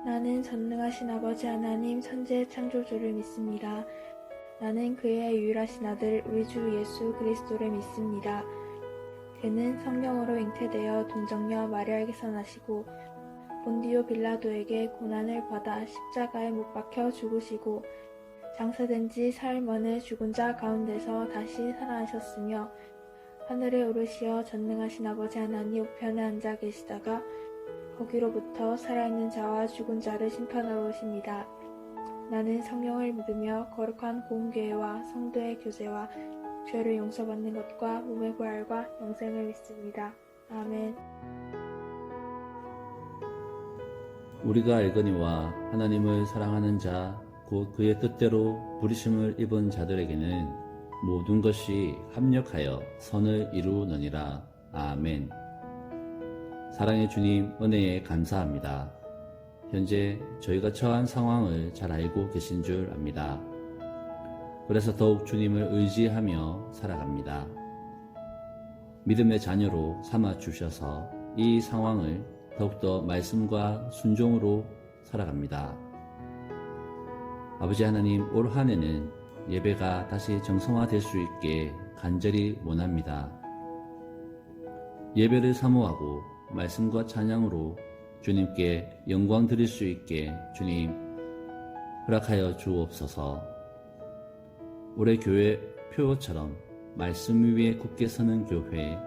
나는 전능하신 아버지 하나님 천지의 창조주를 믿습니다. 나는 그의 유일하신 아들 우리 주 예수 그리스도를 믿습니다. 그는 성령으로 잉태되어 동정녀 마리아에게서 나시고 본디오 빌라도에게 고난을 받아 십자가에 못 박혀 죽으시고 장사된 지 사흘 만에 죽은 자 가운데서 다시 살아나셨으며 하늘에 오르시어 전능하신 아버지 하나님 우편에 앉아 계시다가 거기로부터 살아있는 자와 죽은 자를 심판하러 오십니다. 나는 성령을 믿으며 거룩한 공교회와 성도의 교제와 죄를 용서받는 것과 몸의 부활과 영생을 믿습니다. 아멘. 우리가 알거니와 하나님을 사랑하는 자, 곧 그의 뜻대로 부르심을 입은 자들에게는 모든 것이 합력하여 선을 이루느니라. 아멘. 사랑의 주님, 은혜에 감사합니다. 현재 저희가 처한 상황을 잘 알고 계신 줄 압니다. 그래서 더욱 주님을 의지하며 살아갑니다. 믿음의 자녀로 삼아 주셔서 이 상황을 더욱더 말씀과 순종으로 살아갑니다. 아버지 하나님, 올 한 해는 예배가 다시 정성화될 수 있게 간절히 원합니다. 예배를 사모하고 말씀과 찬양으로 주님께 영광 드릴 수 있게 주님 허락하여 주옵소서. 올해 교회 표어처럼 말씀 위에 굳게 서는 교회,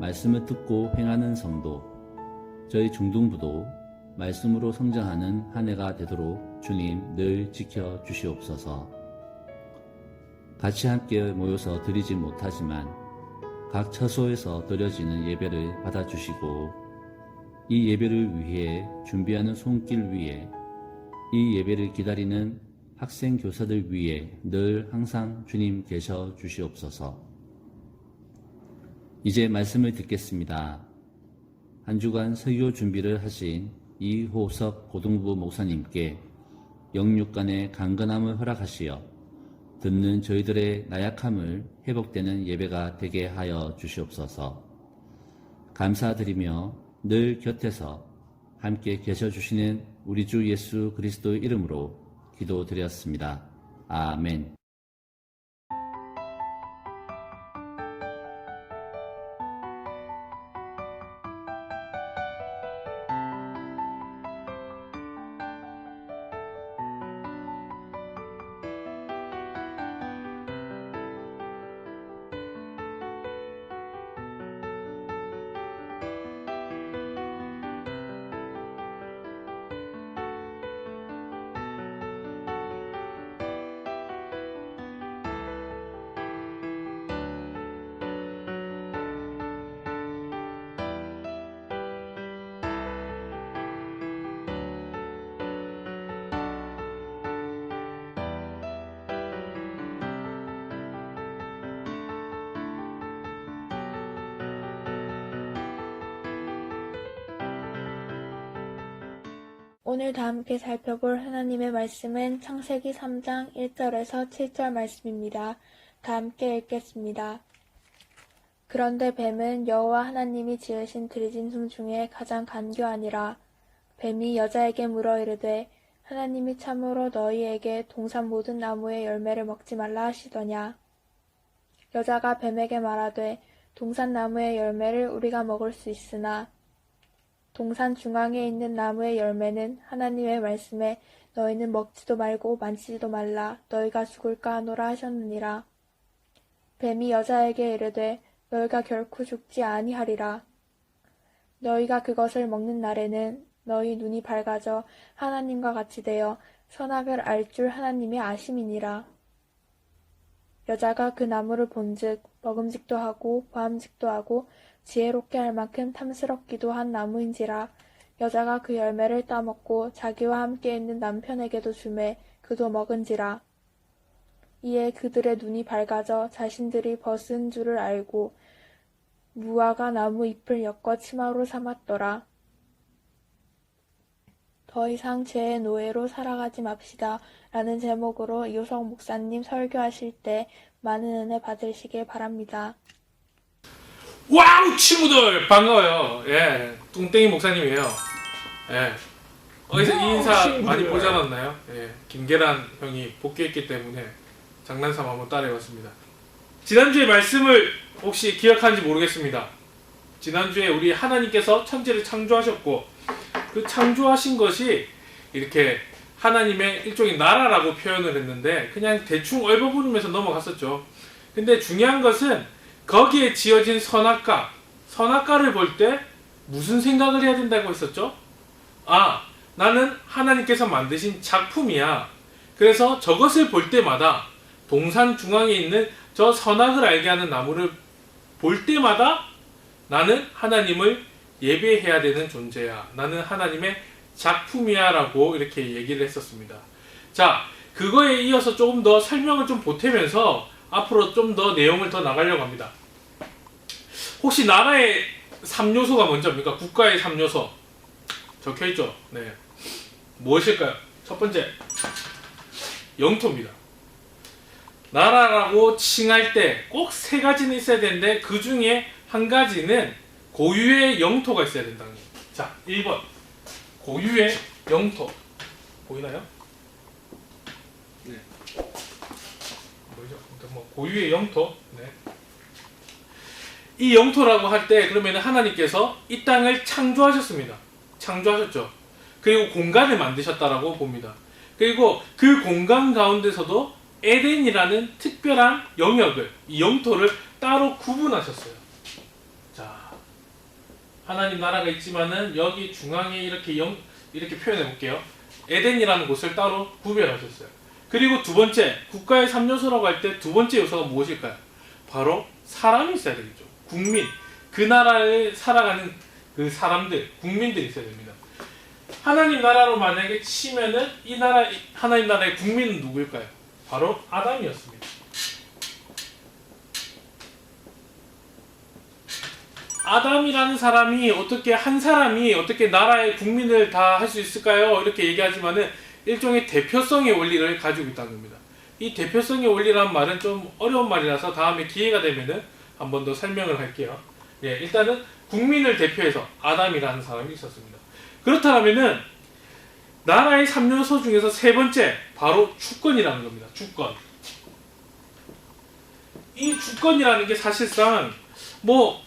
말씀을 듣고 행하는 성도, 저희 중등부도 말씀으로 성장하는 한 해가 되도록 주님 늘 지켜 주시옵소서. 같이 함께 모여서 드리지 못하지만 각 처소에서 드려지는 예배를 받아주시고 이 예배를 위해 준비하는 손길 위에 이 예배를 기다리는 학생 교사들 위에 늘 항상 주님 계셔 주시옵소서. 이제 말씀을 듣겠습니다. 한 주간 설교 준비를 하신 이호섭 고등부 목사님께 영육간의 강건함을 허락하시어 듣는 저희들의 나약함을 회복되는 예배가 되게 하여 주시옵소서. 감사드리며 늘 곁에서 함께 계셔주시는 우리 주 예수 그리스도의 이름으로 기도드렸습니다. 아멘. 오늘 다 함께 살펴볼 하나님의 말씀은 창세기 3장 1절에서 7절 말씀입니다. 다 함께 읽겠습니다. 그런데 뱀은 여호와 하나님이 지으신 들짐승 중에 가장 간교하니라. 뱀이 여자에게 물어 이르되 하나님이 참으로 너희에게 동산 모든 나무의 열매를 먹지 말라 하시더냐. 여자가 뱀에게 말하되 동산 나무의 열매를 우리가 먹을 수 있으나 동산 중앙에 있는 나무의 열매는 하나님의 말씀에 너희는 먹지도 말고 만지지도 말라 너희가 죽을까 하노라 하셨느니라. 뱀이 여자에게 이르되 너희가 결코 죽지 아니하리라. 너희가 그것을 먹는 날에는 너희 눈이 밝아져 하나님과 같이 되어 선악을 알 줄 하나님의 아심이니라. 여자가 그 나무를 본즉 먹음직도 하고 보암직도 하고 지혜롭게 할 만큼 탐스럽기도 한 나무인지라. 여자가 그 열매를 따먹고 자기와 함께 있는 남편에게도 주매 그도 먹은지라. 이에 그들의 눈이 밝아져 자신들이 벗은 줄을 알고 무화과 나무 잎을 엮어 치마로 삼았더라. 더 이상 죄의 노예로 살아가지 맙시다 라는 제목으로 이호석 목사님 설교하실 때 많은 은혜 받으시길 바랍니다. 와우 친구들 반가워요. 예, 뚱땡이 목사님이에요. 예, 어디서 이 인사 많이 보지 않았나요? 예, 김계란 형이 복귀했기 때문에 장난삼아 한번 따라해봤습니다. 지난주에 말씀을 혹시 기억하는지 모르겠습니다. 지난주에 우리 하나님께서 천지를 창조하셨고 그 창조하신 것이 이렇게 하나님의 일종의 나라라고 표현을 했는데 그냥 대충 얼버무리면서 넘어갔었죠. 근데 중요한 것은 거기에 지어진 선악과를 볼 때 무슨 생각을 해야 된다고 했었죠? 아, 나는 하나님께서 만드신 작품이야. 그래서 저것을 볼 때마다 동산 중앙에 있는 저 선악을 알게 하는 나무를 볼 때마다 나는 하나님을 예배해야 되는 존재야. 나는 하나님의 작품이야 라고 이렇게 얘기를 했었습니다. 자, 그거에 이어서 조금 더 설명을 좀 보태면서 앞으로 좀 더 내용을 더 나가려고 합니다. 혹시 나라의 3요소가 먼저입니까? 국가의 3요소 적혀있죠? 네. 무엇일까요? 첫 번째, 영토입니다. 나라라고 칭할 때 꼭 세 가지는 있어야 되는데 그 중에 한 가지는 고유의 영토가 있어야 된다는 겁니다. 자, 1번 고유의 영토 보이나요? 네. 뭐죠? 뭐 고유의 영토. 네. 이 영토라고 할 때 그러면 하나님께서 이 땅을 창조하셨습니다. 창조하셨죠. 그리고 공간을 만드셨다라고 봅니다. 그리고 그 공간 가운데서도 에덴이라는 특별한 영역을, 이 영토를 따로 구분하셨어요. 자, 하나님 나라가 있지만은 여기 중앙에 이렇게 표현해 볼게요. 에덴이라는 곳을 따로 구별하셨어요. 그리고 두 번째, 국가의 3요소라고 할 때 두 번째 요소가 무엇일까요? 바로 사람이 있어야 되겠죠. 국민, 그 나라에 살아가는 그 사람들, 국민들이 있어야 됩니다. 하나님 나라로 만약에 치면은 이 나라, 하나님 나라의 국민은 누구일까요? 바로 아담이었습니다. 아담이라는 사람이 한 사람이 어떻게 나라의 국민을 다 할 수 있을까요? 이렇게 얘기하지만은 일종의 대표성의 원리를 가지고 있다는 겁니다. 이 대표성의 원리라는 말은 좀 어려운 말이라서 다음에 기회가 되면은 한 번 더 설명을 할게요. 예, 일단은 국민을 대표해서 아담이라는 사람이 있었습니다. 그렇다면은 나라의 3요소 중에서 세 번째 바로 주권이라는 겁니다. 주권. 이 주권이라는 게 사실상 뭐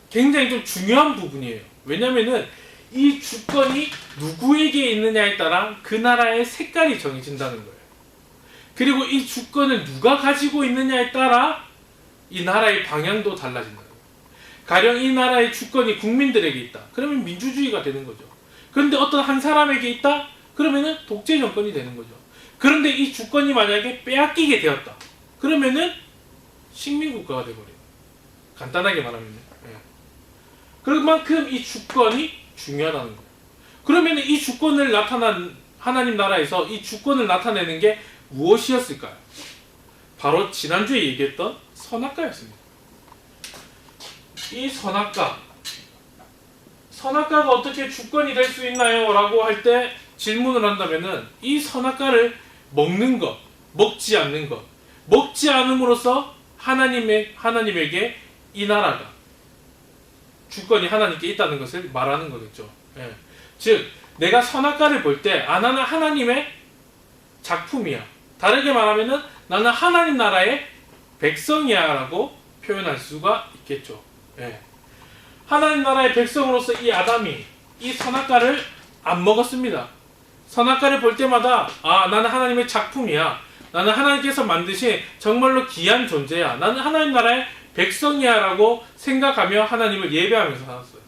굉장히 좀 중요한 부분이에요. 왜냐면은 이 주권이 누구에게 있느냐에 따라 그 나라의 색깔이 정해진다는 거예요. 그리고 이 주권을 누가 가지고 있느냐에 따라 이 나라의 방향도 달라진다는 거예요. 가령 이 나라의 주권이 국민들에게 있다. 그러면 민주주의가 되는 거죠. 그런데 어떤 한 사람에게 있다? 그러면은 독재 정권이 되는 거죠. 그런데 이 주권이 만약에 빼앗기게 되었다. 그러면은 식민국가가 되어버려요. 간단하게 말하면요. 예. 그만큼 이 주권이 중요하다는 거예요. 그러면 이 주권을 하나님 나라에서 이 주권을 나타내는 게 무엇이었을까요? 바로 지난주에 얘기했던 선악과였습니다. 이 선악과가 어떻게 주권이 될 수 있나요? 라고 할 때 질문을 한다면은 이 선악과를 먹는 것, 먹지 않는 것, 먹지 않음으로써 하나님에게 이 나라가 주권이 하나님께 있다는 것을 말하는 거겠죠. 예. 즉 내가 선악과를 볼 때 나는 하나님의 작품이야. 다르게 말하면은 나는 하나님 나라의 백성이야 라고 표현할 수가 있겠죠. 예. 하나님 나라의 백성으로서 이 아담이 이 선악과를 안 먹었습니다. 선악과를 볼 때마다 나는 하나님의 작품이야. 나는 하나님께서 만드신 정말로 귀한 존재야. 나는 하나님 나라의 백성이야 라고 생각하며 하나님을 예배하면서 살았어요.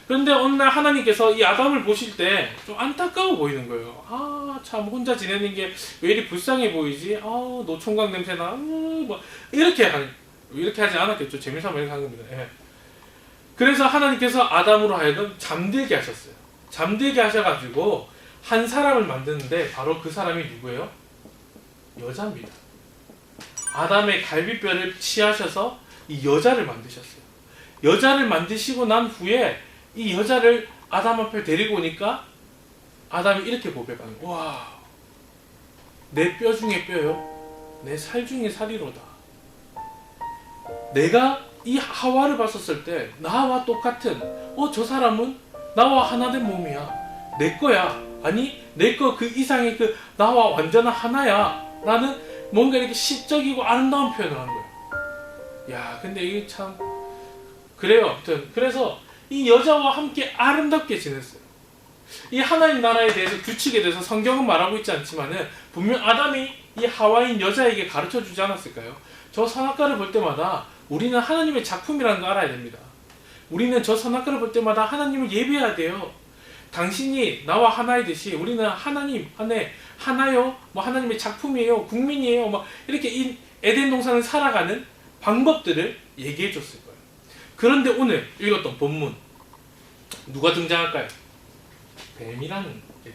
그런데 어느 날 하나님께서 이 아담을 보실 때 좀 안타까워 보이는 거예요. 참 혼자 지내는 게 왜 이리 불쌍해 보이지? 노총각 냄새나. 뭐 이렇게 하지 않았겠죠. 재미삼아 이렇게 한 겁니다. 예. 그래서 하나님께서 아담으로 하여금 잠들게 하셨어요. 잠들게 하셔가지고 한 사람을 만드는데 바로 그 사람이 누구예요? 여자입니다. 아담의 갈비뼈를 취하셔서 이 여자를 만드셨어요. 여자를 만드시고 난 후에 이 여자를 아담 앞에 데리고 오니까 아담이 이렇게 고백하는 거예요. 와, 내 뼈 중에 뼈요, 내 살 중에 살이로다. 내가 이 하와를 봤었을 때 나와 똑같은 저 사람은 나와 하나 된 몸이야. 내 거야. 아니 내 거 그 이상의 그 나와 완전한 하나야. 라는 뭔가 이렇게 시적이고 아름다운 표현을 한 거야. 야, 근데 이게 참 그래요. 아무튼 그래서 이 여자와 함께 아름답게 지냈어요. 이 하나님 나라에 대해서 규칙에 대해서 성경은 말하고 있지 않지만은 분명 아담이 이 하와인 여자에게 가르쳐 주지 않았을까요? 저 선악과를 볼 때마다 우리는 하나님의 작품이라는 거 알아야 됩니다. 우리는 저 선악과를 볼 때마다 하나님을 예배해야 돼요. 당신이 나와 하나이듯이 우리는 하나님 안에 하나요, 뭐 하나님의 작품이에요, 국민이에요, 뭐 이렇게 이 에덴 동산을 살아가는 방법들을 얘기해 줬을 거예요. 그런데 오늘 읽었던 본문 누가 등장할까요? 뱀이라는 애들.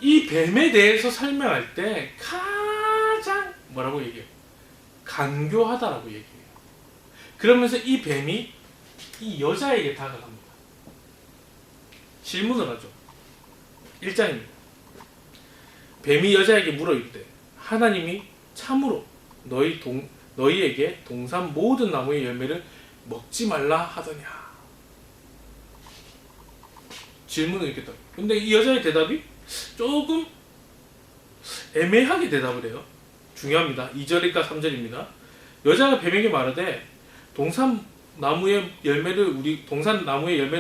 이 뱀에 대해서 설명할 때 가장 뭐라고 얘기해요? 간교하다라고 얘기해요. 그러면서 이 뱀이 이 여자에게 다가갑니다. 질문을 하죠. 1장입니다. 뱀이 여자에게 물어 이르되 하나님이 참으로 너희에게 동산 모든 나무의 열매를 먹지 말라 하더냐. 질문을 이렇게 딱. 근데 이 여자의 대답이 조금 애매하게 대답을 해요. 중요합니다. 2절일까 3절입니다. 여자가 뱀에게 말하되 동산 나무의 열매를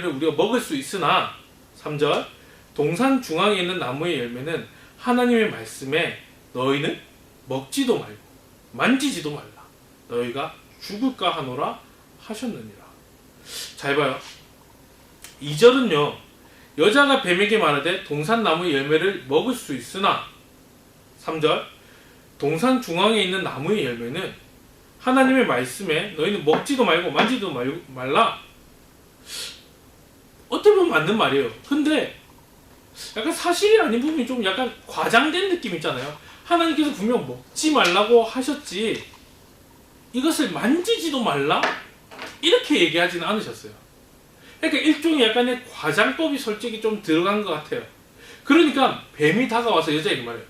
우리가 먹을 수 있으나 3절 동산 중앙에 있는 나무의 열매는 하나님의 말씀에 너희는 먹지도 말고 만지지도 말라. 너희가 죽을까 하노라 하셨느니라. 잘 봐요. 2절은요. 여자가 뱀에게 말하되 동산 나무의 열매를 먹을 수 있으나 3절 동산 중앙에 있는 나무의 열매는 하나님의 말씀에 너희는 먹지도 말고 만지도 말라. 어떻게 보면 맞는 말이에요. 근데 약간 사실이 아닌 부분이 좀 약간 과장된 느낌 있잖아요. 하나님께서 분명 먹지 말라고 하셨지 이것을 만지지도 말라? 이렇게 얘기하지는 않으셨어요. 그러니까 일종의 약간의 과장법이 솔직히 좀 들어간 것 같아요. 그러니까 뱀이 다가와서 여자에게 말해요.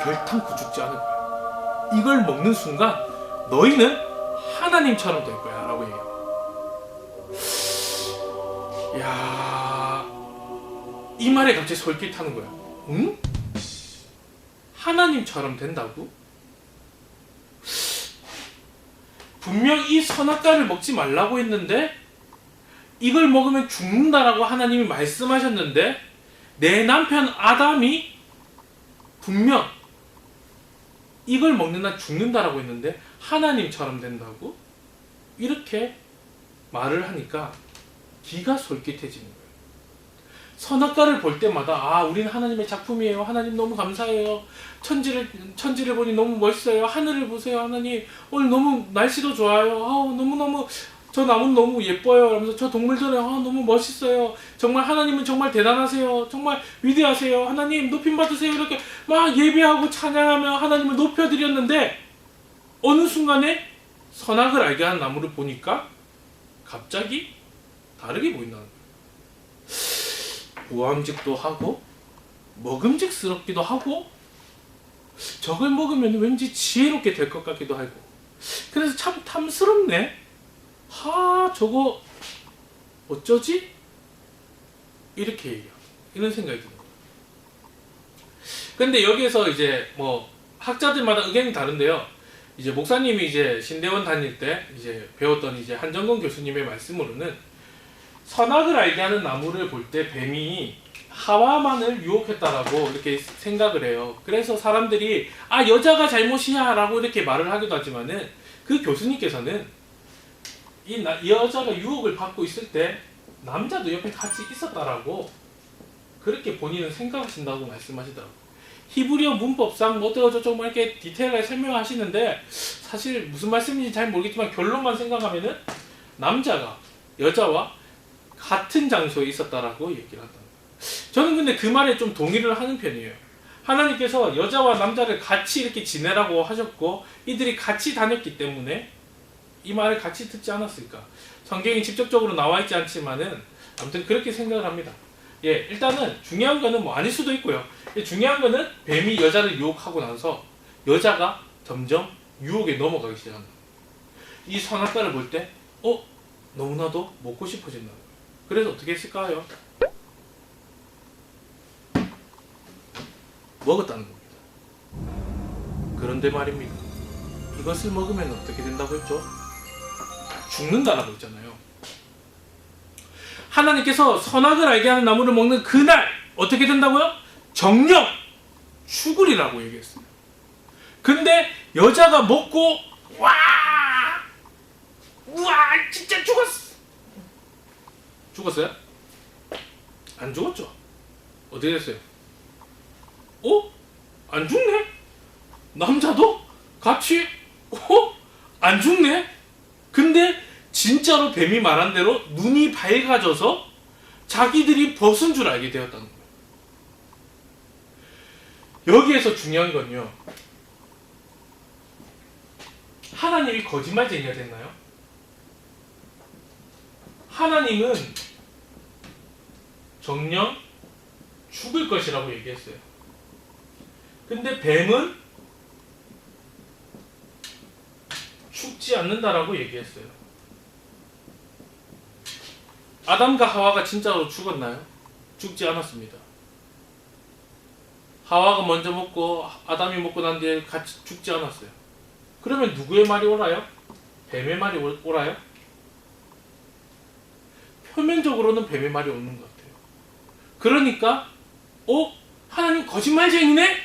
결탄코 죽지 않을 거야. 이걸 먹는 순간 너희는 하나님처럼 될 거야 라고 얘기해요. 이야, 이 말에 갑자기 솔깃하는 거야. 응? 하나님처럼 된다고? 분명 이 선악과를 먹지 말라고 했는데 이걸 먹으면 죽는다라고 하나님이 말씀하셨는데 내 남편 아담이 분명 이걸 먹는 한 죽는다라고 했는데 하나님처럼 된다고? 이렇게 말을 하니까 기가 솔깃해지는 거예요. 선악과를 볼 때마다 아, 우리는 하나님의 작품이에요. 하나님 너무 감사해요. 천지를 보니 너무 멋있어요. 하늘을 보세요. 하나님 오늘 너무 날씨도 좋아요. 너무너무 저 나무는 너무 예뻐요. 그러면서 저 동물들은 너무 멋있어요. 정말 하나님은 정말 대단하세요. 정말 위대하세요. 하나님 높임 받으세요. 이렇게 막 예배하고 찬양하며 하나님을 높여드렸는데 어느 순간에 선악을 알게 하는 나무를 보니까 갑자기 다르게 보인다는 거예요. 우암직도 하고 먹음직스럽기도 하고 저걸 먹으면 왠지 지혜롭게 될 것 같기도 하고 그래서 참 탐스럽네. 저거 어쩌지? 이렇게 얘기해요. 이런 생각이 드는 거예요. 근데 여기에서 이제 뭐 학자들마다 의견이 다른데요. 이제 목사님이 이제 신대원 다닐 때 이제 배웠던 이제 한정건 교수님의 말씀으로는 선악을 알게 하는 나무를 볼 때 뱀이 하와만을 유혹했다라고 이렇게 생각을 해요. 그래서 사람들이 여자가 잘못이야 라고 이렇게 말을 하기도 하지만은 그 교수님께서는 이 여자가 유혹을 받고 있을 때 남자도 옆에 같이 있었다라고 그렇게 본인은 생각하신다고 말씀하시더라고요. 히브리어 문법상 뭐 어쩌고저쩌고 뭐 이렇게 디테일하게 설명하시는데 사실 무슨 말씀인지 잘 모르겠지만 결론만 생각하면은 남자가 여자와 같은 장소에 있었다라고 얘기를 한다. 저는 근데 그 말에 좀 동의를 하는 편이에요. 하나님께서 여자와 남자를 같이 이렇게 지내라고 하셨고 이들이 같이 다녔기 때문에 이 말을 같이 듣지 않았을까. 성경이 직접적으로 나와 있지 않지만은 아무튼 그렇게 생각을 합니다. 일단은 중요한 거는 뭐 아닐 수도 있고요. 중요한 거는 뱀이 여자를 유혹하고 나서 여자가 점점 유혹에 넘어가기 시작합니다. 이 선악과를 볼 때 너무나도 먹고 싶어진다는 거예요. 그래서 어떻게 했을까요? 먹었다는 겁니다. 그런데 말입니다. 이것을 먹으면 어떻게 된다고 했죠? 죽는다라고 했잖아요. 하나님께서 선악을 알게 하는 나무를 먹는 그날 어떻게 된다고요? 정령 죽으리라고 얘기했어요. 근데 여자가 먹고 와 진짜 죽었어. 죽었어요? 안 죽었죠? 어떻게 됐어요? 안 죽네? 남자도 같이 안 죽네? 근데 진짜로 뱀이 말한 대로 눈이 밝아져서 자기들이 벗은 줄 알게 되었다는 거예요. 여기에서 중요한 건요, 하나님이 거짓말쟁이가 됐나요? 하나님은 정녕 죽을 것이라고 얘기했어요. 근데 뱀은 죽지 않는다라고 얘기했어요. 아담과 하와가 진짜로 죽었나요? 죽지 않았습니다. 하와가 먼저 먹고 아담이 먹고 난 뒤에 같이 죽지 않았어요. 그러면 누구의 말이 옳아요? 뱀의 말이 옳아요? 표면적으로는 뱀의 말이 옳는 것 같아요. 그러니까 하나님 거짓말쟁이네?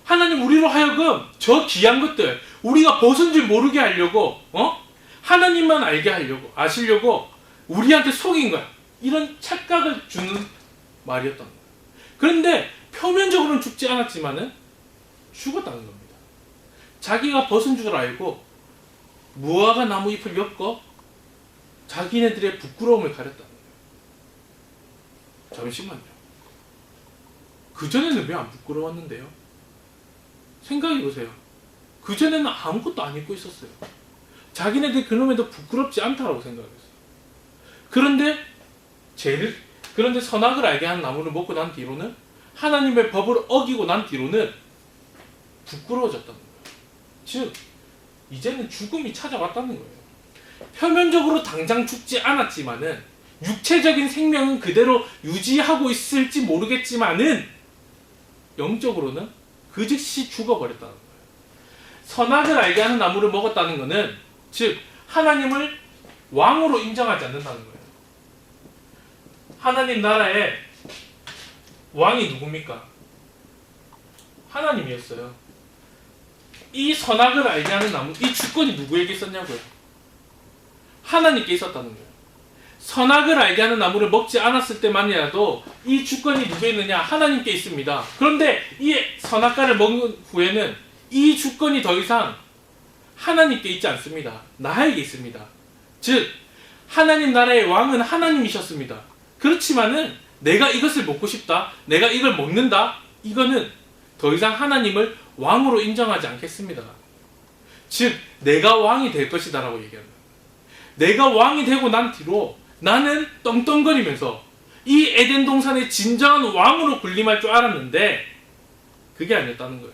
하나님 우리로 하여금 저 귀한 것들 우리가 벗은 줄 모르게 하려고 하나님만 알게 하려고 아시려고 우리한테 속인 거야. 이런 착각을 주는 말이었던 거예요. 그런데 표면적으로는 죽지 않았지만은 죽었다는 겁니다. 자기가 벗은 줄 알고 무화과 나무 잎을 엮어 자기네들의 부끄러움을 가렸다는 거예요. 잠시만요. 그전에는 왜 안 부끄러웠는데요? 생각해보세요. 그전에는 아무것도 안 입고 있었어요. 자기네들 그놈에도 부끄럽지 않다라고 생각했어요. 그런데 선악을 알게 하는 나무를 먹고 난 뒤로는 하나님의 법을 어기고 난 뒤로는 부끄러워졌다는 거예요. 즉 이제는 죽음이 찾아왔다는 거예요. 표면적으로 당장 죽지 않았지만은 육체적인 생명은 그대로 유지하고 있을지 모르겠지만은 영적으로는 그 즉시 죽어버렸다는 거예요. 선악을 알게 하는 나무를 먹었다는 것은 즉 하나님을 왕으로 인정하지 않는다는 거예요. 하나님 나라에 왕이 누굽니까? 하나님이었어요. 이 선악을 알게 하는 나무, 이 주권이 누구에게 있었냐고요? 하나님께 있었다는 거예요. 선악을 알게 하는 나무를 먹지 않았을 때만이라도 이 주권이 누구에 있느냐? 하나님께 있습니다. 그런데 이 선악과를 먹은 후에는 이 주권이 더 이상 하나님께 있지 않습니다. 나에게 있습니다. 즉 하나님 나라의 왕은 하나님이셨습니다. 그렇지만은 내가 이것을 먹고 싶다, 내가 이걸 먹는다, 이거는 더 이상 하나님을 왕으로 인정하지 않겠습니다. 즉 내가 왕이 될 것이다 라고 얘기합니다. 내가 왕이 되고 난 뒤로 나는 떵떵거리면서 이 에덴 동산의 진정한 왕으로 군림할 줄 알았는데 그게 아니었다는 거예요.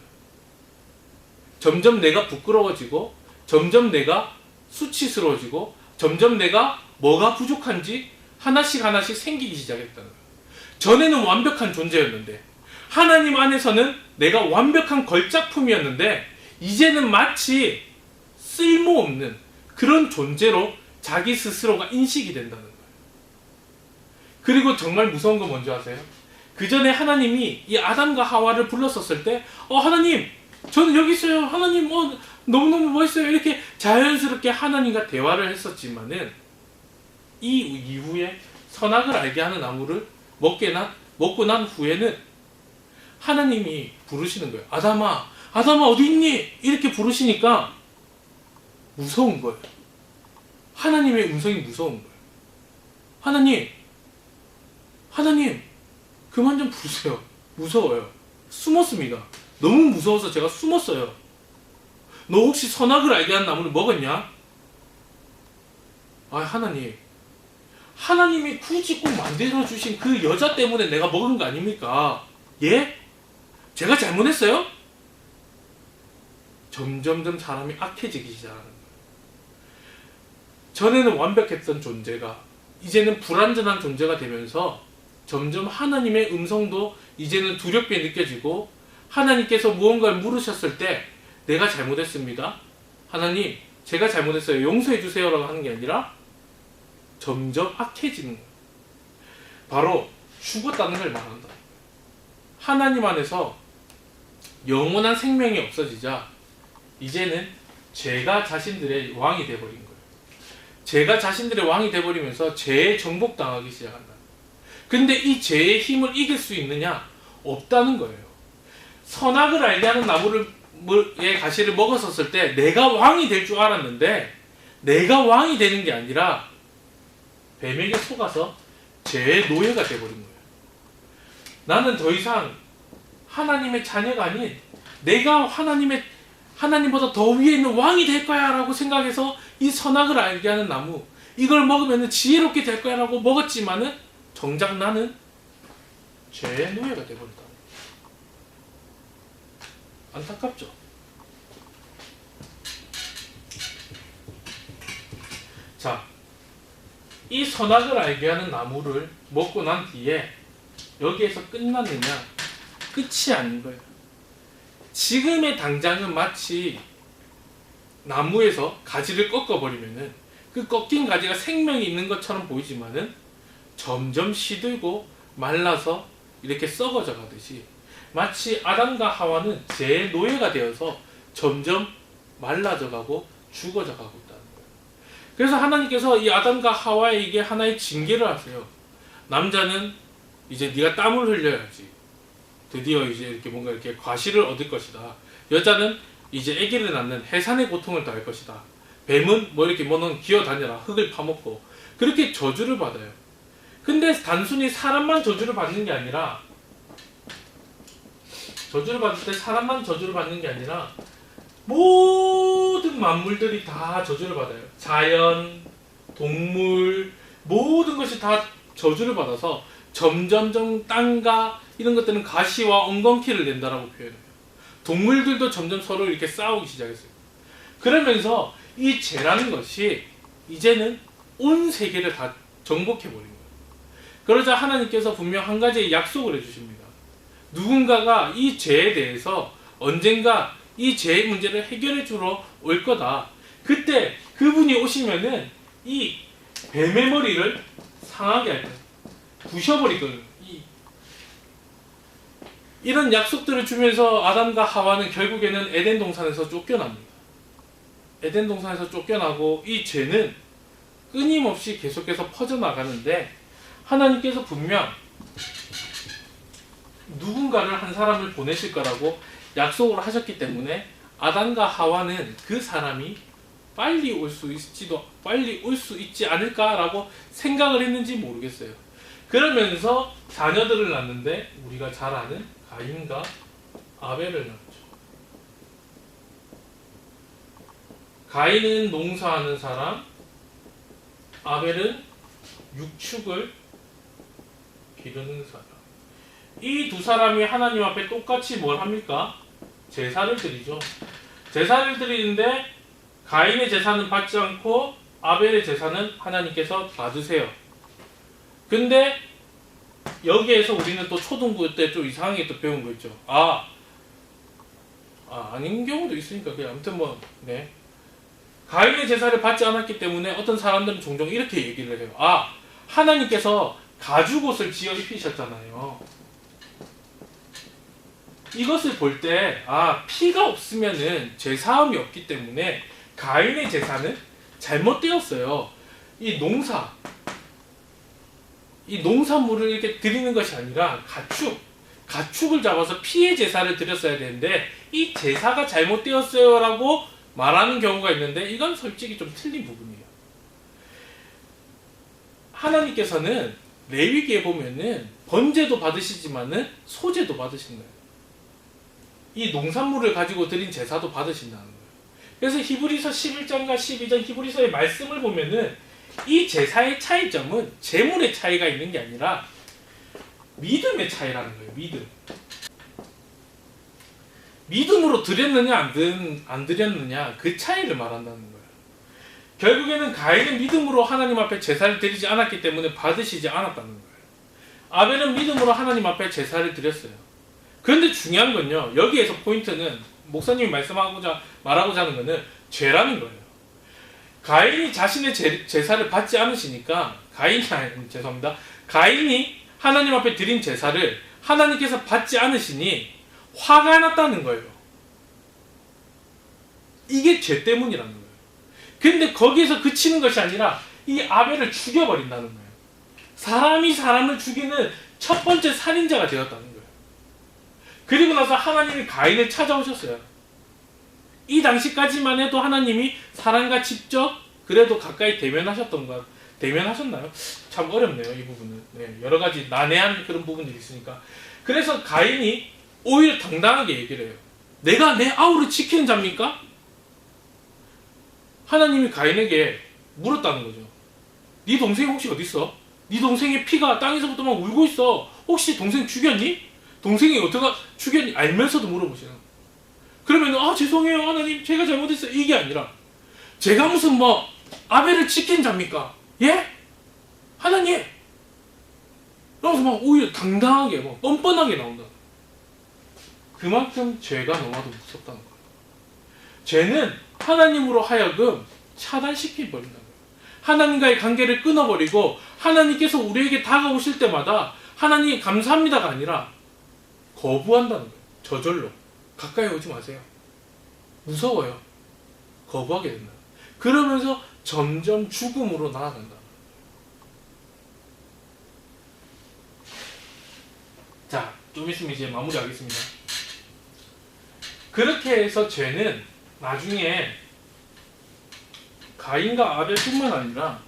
점점 내가 부끄러워지고 점점 내가 수치스러워지고 점점 내가 뭐가 부족한지 하나씩 생기기 시작했다는 거예요. 전에는 완벽한 존재였는데 하나님 안에서는 내가 완벽한 걸작품이었는데 이제는 마치 쓸모없는 그런 존재로 자기 스스로가 인식이 된다는 거예요. 그리고 정말 무서운 거 뭔지 아세요? 그 전에 하나님이 이 아담과 하와를 불렀었을 때 하나님 저는 여기 있어요. 하나님 너무너무 멋있어요. 이렇게 자연스럽게 하나님과 대화를 했었지만은 이 이후에 선악을 알게 하는 나무를 먹고 난 후에는 하나님이 부르시는 거예요. 아담아 어디 있니? 이렇게 부르시니까 무서운 거예요. 하나님의 음성이 무서운 거예요. 하나님 그만 좀 부르세요. 무서워요. 숨었습니다. 너무 무서워서 제가 숨었어요. 너 혹시 선악을 알게 하는 나무를 먹었냐? 하나님이 굳이 꼭 만들어주신 그 여자 때문에 내가 먹은 거 아닙니까? 예? 제가 잘못했어요? 점점점 사람이 악해지기 시작하는 거예요. 전에는 완벽했던 존재가 이제는 불완전한 존재가 되면서 점점 하나님의 음성도 이제는 두렵게 느껴지고, 하나님께서 무언가를 물으셨을 때 내가 잘못했습니다, 하나님 제가 잘못했어요, 용서해 주세요라고 하는 게 아니라 점점 악해지는 거예요. 바로 죽었다는 걸 말한다. 하나님 안에서 영원한 생명이 없어지자 이제는 죄가 자신들의 왕이 되어버린 거예요. 죄가 자신들의 왕이 되어버리면서 죄에 정복당하기 시작한다. 근데 이 죄의 힘을 이길 수 있느냐? 없다는 거예요. 선악을 알게 하는 나무의 가시를 먹었었을 때 내가 왕이 될 줄 알았는데, 내가 왕이 되는 게 아니라 뱀에게 속아서 죄의 노예가 되어버린 거예요. 나는 더 이상 하나님의 자녀가 아닌 내가 하나님보다 더 위에 있는 왕이 될 거야 라고 생각해서 이 선악을 알게 하는 나무, 이걸 먹으면 지혜롭게 될 거야 라고 먹었지만은 정작 나는 죄의 노예가 되어버렸다. 안타깝죠? 자, 이 선악을 알게 하는 나무를 먹고 난 뒤에 여기에서 끝났느냐? 끝이 아닌 거예요. 지금의 당장은 마치 나무에서 가지를 꺾어버리면은 그 꺾인 가지가 생명이 있는 것처럼 보이지만은 점점 시들고 말라서 이렇게 썩어져 가듯이, 마치 아담과 하와는 죄의 노예가 되어서 점점 말라져 가고 죽어져 가고 있다는 거예요. 그래서 하나님께서 이 아담과 하와에게 하나의 징계를 하세요. 남자는 이제 네가 땀을 흘려야지 드디어 이제 이렇게 뭔가 이렇게 과실을 얻을 것이다. 여자는 이제 아기를 낳는 해산의 고통을 당할 것이다. 뱀은 뭐 이렇게 뭐는 기어다녀라, 흙을 파먹고, 그렇게 저주를 받아요. 근데 단순히 사람만 저주를 받는 게 아니라, 저주를 받을 때 사람만 저주를 받는 게 아니라 모든 만물들이 다 저주를 받아요. 자연, 동물, 모든 것이 다 저주를 받아서 점점점 땅과 이런 것들은 가시와 엉겅퀴를 낸다라고 표현해요. 동물들도 점점 서로 이렇게 싸우기 시작했어요. 그러면서 이 죄라는 것이 이제는 온 세계를 다 정복해버린 거예요. 그러자 하나님께서 분명 한 가지의 약속을 해주십니다. 누군가가 이 죄에 대해서 언젠가 이 죄의 문제를 해결해 주러 올 거다. 그때 그분이 오시면은 이 뱀의 머리를 상하게 할 거예요. 부셔버릴 거예요. 이런 약속들을 주면서 아담과 하와는 결국에는 에덴 동산에서 쫓겨납니다. 에덴 동산에서 쫓겨나고 이 죄는 끊임없이 계속해서 퍼져나가는데, 하나님께서 분명 누군가를 한 사람을 보내실 거라고 약속을 하셨기 때문에 아담과 하와는 그 사람이 빨리 올 수 있지 않을까라고 생각을 했는지 모르겠어요. 그러면서 자녀들을 낳는데 우리가 잘 아는 가인과 아벨을 낳죠. 가인은 농사하는 사람, 아벨은 육축을 기르는 사람. 이 두 사람이 하나님 앞에 똑같이 뭘 합니까? 제사를 드리죠. 제사를 드리는데 가인의 제사는 받지 않고 아벨의 제사는 하나님께서 받으세요. 근데 여기에서 우리는 또 초등부 때 좀 이상하게 또 배운 거 있죠. 아닌 경우도 있으니까 그냥 아무튼 뭐 네. 가인의 제사를 받지 않았기 때문에 어떤 사람들은 종종 이렇게 얘기를 해요. 하나님께서 가죽옷을 지어 입히셨잖아요. 이것을 볼 때 피가 없으면은 제사함이 없기 때문에 가인의 제사는 잘못되었어요. 이 농산물을 이렇게 드리는 것이 아니라 가축을 잡아서 피의 제사를 드렸어야 되는데 이 제사가 잘못되었어요 라고 말하는 경우가 있는데, 이건 솔직히 좀 틀린 부분이에요. 하나님께서는 레위기에 보면은 번제도 받으시지만은 소제도 받으신 거예요. 이 농산물을 가지고 드린 제사도 받으신다는 거예요. 그래서 히브리서 11장과 12장 히브리서의 말씀을 보면은 이 제사의 차이점은 재물의 차이가 있는 게 아니라 믿음의 차이라는 거예요. 믿음으로 드렸느냐 안 드렸느냐 그 차이를 말한다는 거예요. 결국에는 가인은 믿음으로 하나님 앞에 제사를 드리지 않았기 때문에 받으시지 않았다는 거예요. 아벨은 믿음으로 하나님 앞에 제사를 드렸어요. 그런데 중요한 건요, 여기에서 포인트는 목사님이 말하고자 하는 것은 죄라는 거예요. 가인이 자신의 제사를 받지 않으시니까, 가인이 하나님 앞에 드린 제사를 하나님께서 받지 않으시니 화가 났다는 거예요. 이게 죄 때문이라는 거예요. 근데 거기에서 그치는 것이 아니라 이 아벨을 죽여버린다는 거예요. 사람이 사람을 죽이는 첫 번째 살인자가 되었다는 거예요. 그리고 나서 하나님이 가인을 찾아오셨어요. 이 당시까지만 해도 하나님이 사람과 직접 그래도 가까이 대면하셨나요? 참 어렵네요, 이 부분은. 네, 여러 가지 난해한 그런 부분들이 있으니까. 그래서 가인이 오히려 당당하게 얘기를 해요. 내가 내 아우를 지키는 자입니까? 하나님이 가인에게 물었다는 거죠. 네 동생이 혹시 어디 있어? 네 동생의 피가 땅에서부터 막 울고 있어. 혹시 동생 죽였니? 동생이 어떻게 죽였니? 알면서도 물어보시는 거예요. 그러면 죄송해요 하나님, 제가 잘못했어요. 이게 아니라 제가 무슨 아벨을 지킨 자입니까? 예? 하나님! 그러면서 막 오히려 당당하게 뻔뻔하게 나온다. 그만큼 죄가 너무나도 무섭다는 거예요. 죄는 하나님으로 하여금 차단시켜버린다는 거예요. 하나님과의 관계를 끊어버리고 하나님께서 우리에게 다가오실 때마다 하나님 감사합니다가 아니라 거부한다는 거예요. 저절로. 가까이 오지 마세요. 무서워요. 거부하게 된다. 그러면서 점점 죽음으로 나아간다. 자, 좀 있으면 이제 마무리하겠습니다. 그렇게 해서 죄는 나중에 가인과 아벨뿐만 아니라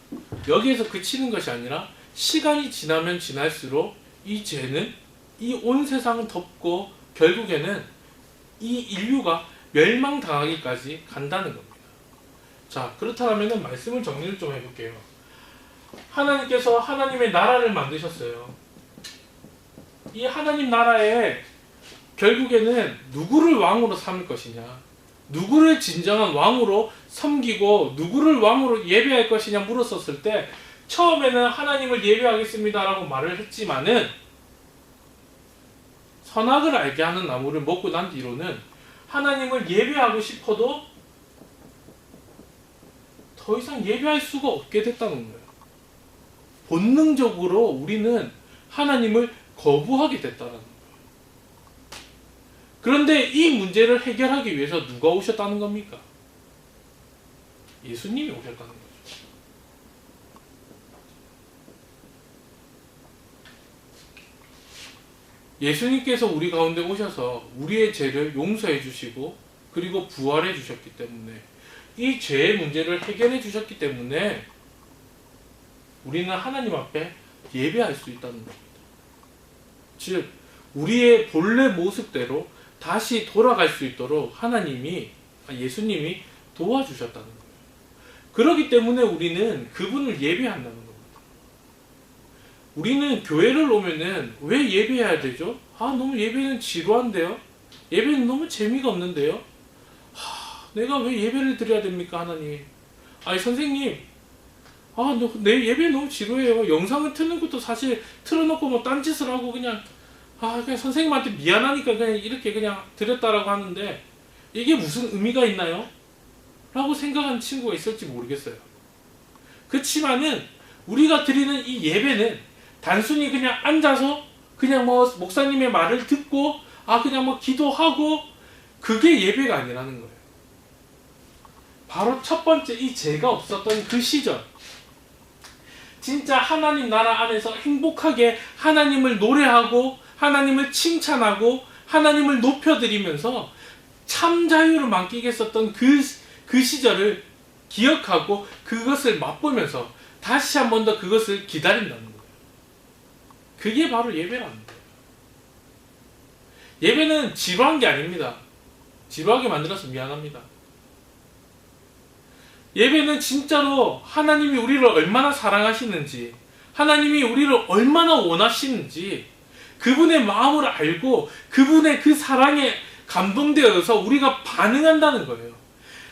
여기에서 그치는 것이 아니라 시간이 지나면 지날수록 이 죄는 이 온 세상을 덮고 결국에는 이 인류가 멸망당하기까지 간다는 겁니다. 자, 그렇다면 말씀을 정리를 좀 해볼게요. 하나님께서 하나님의 나라를 만드셨어요. 이 하나님 나라에 결국에는 누구를 왕으로 삼을 것이냐, 누구를 진정한 왕으로 섬기고 누구를 왕으로 예배할 것이냐 물었었을 때 처음에는 하나님을 예배하겠습니다라고 말을 했지만은 선악을 알게 하는 나무를 먹고 난 뒤로는 하나님을 예배하고 싶어도 더 이상 예배할 수가 없게 됐다는 거예요. 본능적으로 우리는 하나님을 거부하게 됐다는 거예요. 그런데 이 문제를 해결하기 위해서 누가 오셨다는 겁니까? 예수님이 오셨다는 거죠. 예수님께서 우리 가운데 오셔서 우리의 죄를 용서해 주시고 그리고 부활해 주셨기 때문에 이 죄의 문제를 해결해 주셨기 때문에 우리는 하나님 앞에 예배할 수 있다는 겁니다. 즉 우리의 본래 모습대로 다시 돌아갈 수 있도록 예수님이 도와주셨다는 거예요. 그렇기 때문에 우리는 그분을 예배한다는 겁니다. 우리는 교회를 오면은 왜 예배해야 되죠? 너무 예배는 지루한데요? 예배는 너무 재미가 없는데요? 내가 왜 예배를 드려야 됩니까, 하나님? 선생님, 내 예배 너무 지루해요. 영상을 트는 것도 사실 틀어놓고 딴짓을 하고 그냥 선생님한테 미안하니까 그냥 이렇게 그냥 드렸다라고 하는데 이게 무슨 의미가 있나요? 라고 생각하는 친구가 있을지 모르겠어요. 그치만은 우리가 드리는 이 예배는 단순히 그냥 앉아서 그냥 목사님의 말을 듣고 그냥 기도하고 그게 예배가 아니라는 거예요. 바로 첫 번째 이 죄가 없었던 그 시절, 진짜 하나님 나라 안에서 행복하게 하나님을 노래하고 하나님을 칭찬하고 하나님을 높여드리면서 참 자유를 만끽했었던 그 시절을 기억하고 그것을 맛보면서 다시 한 번 더 그것을 기다린다는 거예요. 그게 바로 예배라는 거예요. 예배는 지루한 게 아닙니다. 지루하게 만들어서 미안합니다. 예배는 진짜로 하나님이 우리를 얼마나 사랑하시는지, 하나님이 우리를 얼마나 원하시는지 그분의 마음을 알고 그분의 그 사랑에 감동되어서 우리가 반응한다는 거예요.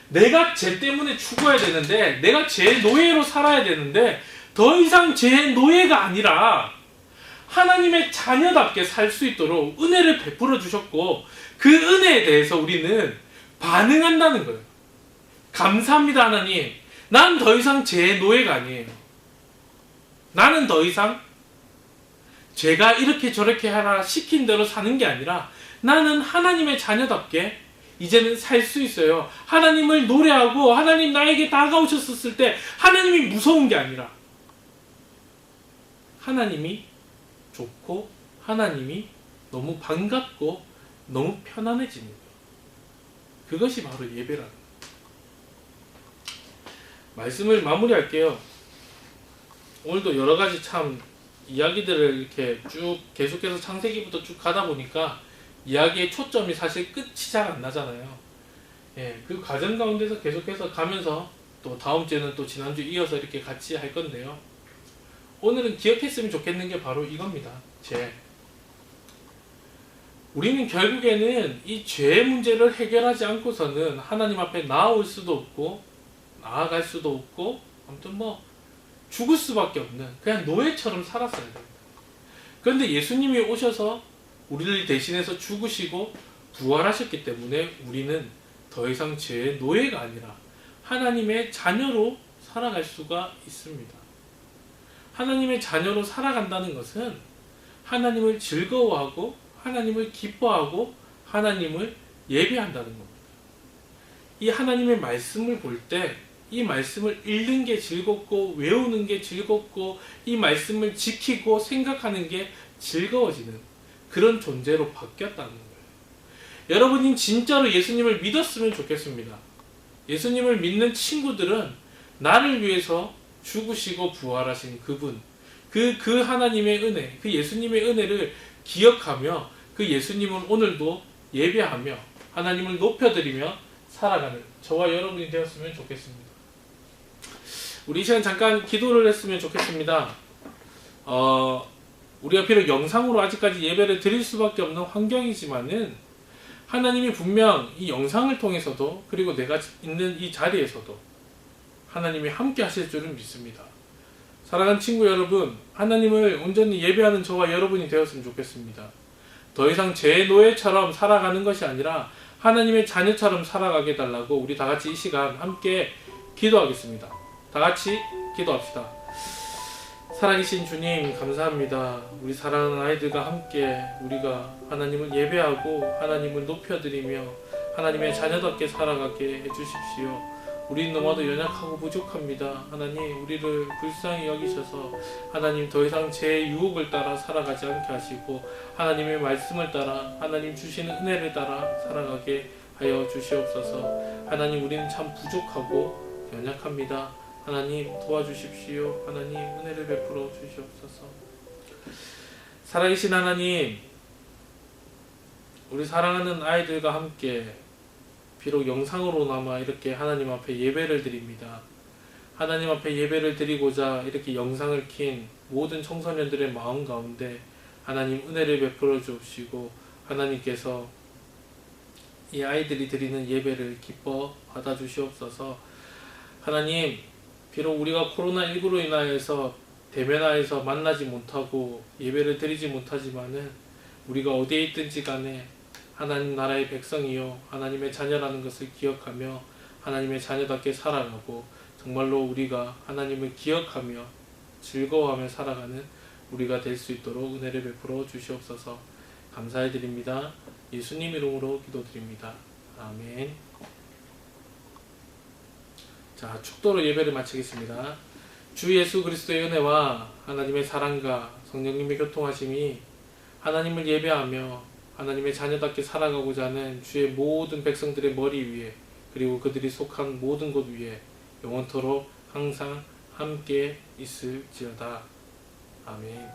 내가 죄 때문에 죽어야 되는데, 내가 죄의 노예로 살아야 되는데, 더 이상 죄의 노예가 아니라 하나님의 자녀답게 살 수 있도록 은혜를 베풀어 주셨고, 그 은혜에 대해서 우리는 반응한다는 거예요. 감사합니다, 하나님. 난 더 이상 죄의 노예가 아니에요. 나는 더 이상 죄가 이렇게 저렇게 하라 시킨 대로 사는 게 아니라, 나는 하나님의 자녀답게 이제는 살 수 있어요. 하나님을 노래하고 하나님 나에게 다가오셨을 때 하나님이 무서운 게 아니라 하나님이 좋고 하나님이 너무 반갑고 너무 편안해지는 거예요. 그것이 바로 예배라는 거예요. 말씀을 마무리할게요. 오늘도 여러 가지 참 이야기들을 이렇게 쭉 계속해서 창세기부터 쭉 가다 보니까 이야기의 초점이 사실 끝이 잘 안 나잖아요. 예, 그 과정 가운데서 계속해서 가면서 또 다음 주에는 또 지난주 이어서 이렇게 같이 할 건데요. 오늘은 기억했으면 좋겠는 게 바로 이겁니다. 죄. 우리는 결국에는 이 죄의 문제를 해결하지 않고서는 하나님 앞에 나아올 수도 없고 나아갈 수도 없고 아무튼 뭐 죽을 수밖에 없는 그냥 노예처럼 살았어야 됩니다. 그런데 예수님이 오셔서 우리를 대신해서 죽으시고 부활하셨기 때문에 우리는 더 이상 죄의 노예가 아니라 하나님의 자녀로 살아갈 수가 있습니다. 하나님의 자녀로 살아간다는 것은 하나님을 즐거워하고 하나님을 기뻐하고 하나님을 예배한다는 겁니다. 이 하나님의 말씀을 볼 때 이 말씀을 읽는 게 즐겁고 외우는 게 즐겁고 이 말씀을 지키고 생각하는 게 즐거워지는 그런 존재로 바뀌었다는 거예요. 여러분이 진짜로 예수님을 믿었으면 좋겠습니다. 예수님을 믿는 친구들은 나를 위해서 죽으시고 부활하신 그분, 그 하나님의 은혜, 그 예수님의 은혜를 기억하며 그 예수님을 오늘도 예배하며 하나님을 높여드리며 살아가는 저와 여러분이 되었으면 좋겠습니다. 우리 이 시간 잠깐 기도를 했으면 좋겠습니다. 우리가 비록 영상으로 아직까지 예배를 드릴 수밖에 없는 환경이지만은 하나님이 분명 이 영상을 통해서도 그리고 내가 있는 이 자리에서도 하나님이 함께 하실 줄은 믿습니다. 사랑하는 친구 여러분, 하나님을 온전히 예배하는 저와 여러분이 되었으면 좋겠습니다. 더 이상 죄의 노예처럼 살아가는 것이 아니라 하나님의 자녀처럼 살아가게 해달라고 우리 다 같이 이 시간 함께 기도하겠습니다. 다 같이 기도합시다. 살아계신 주님 감사합니다. 우리 사랑하는 아이들과 함께 우리가 하나님을 예배하고 하나님을 높여드리며 하나님의 자녀답게 살아가게 해주십시오. 우리는 너무나도 연약하고 부족합니다. 하나님 우리를 불쌍히 여기셔서 하나님 더 이상 제 유혹을 따라 살아가지 않게 하시고 하나님의 말씀을 따라 하나님 주시는 은혜를 따라 살아가게 하여 주시옵소서. 하나님 우리는 참 부족하고 연약합니다. 하나님 도와주십시오. 하나님 은혜를 베풀어 주시옵소서. 살아계신 하나님, 우리 사랑하는 아이들과 함께 비록 영상으로나마 이렇게 하나님 앞에 예배를 드립니다. 하나님 앞에 예배를 드리고자 이렇게 영상을 킨 모든 청소년들의 마음 가운데 하나님 은혜를 베풀어 주옵시고 하나님께서 이 아이들이 드리는 예배를 기뻐 받아주시옵소서. 하나님 비록 우리가 코로나19로 인하여서 대면하여서 만나지 못하고 예배를 드리지 못하지만은 우리가 어디에 있든지 간에 하나님 나라의 백성이요 하나님의 자녀라는 것을 기억하며 하나님의 자녀답게 살아가고 정말로 우리가 하나님을 기억하며 즐거워하며 살아가는 우리가 될 수 있도록 은혜를 베풀어 주시옵소서. 감사해 드립니다. 예수님 이름으로 기도드립니다. 아멘. 자, 축도로 예배를 마치겠습니다. 주 예수 그리스도의 은혜와 하나님의 사랑과 성령님의 교통하심이 하나님을 예배하며 하나님의 자녀답게 살아가고자 하는 주의 모든 백성들의 머리 위에 그리고 그들이 속한 모든 곳 위에 영원토록 항상 함께 있을지어다. 아멘.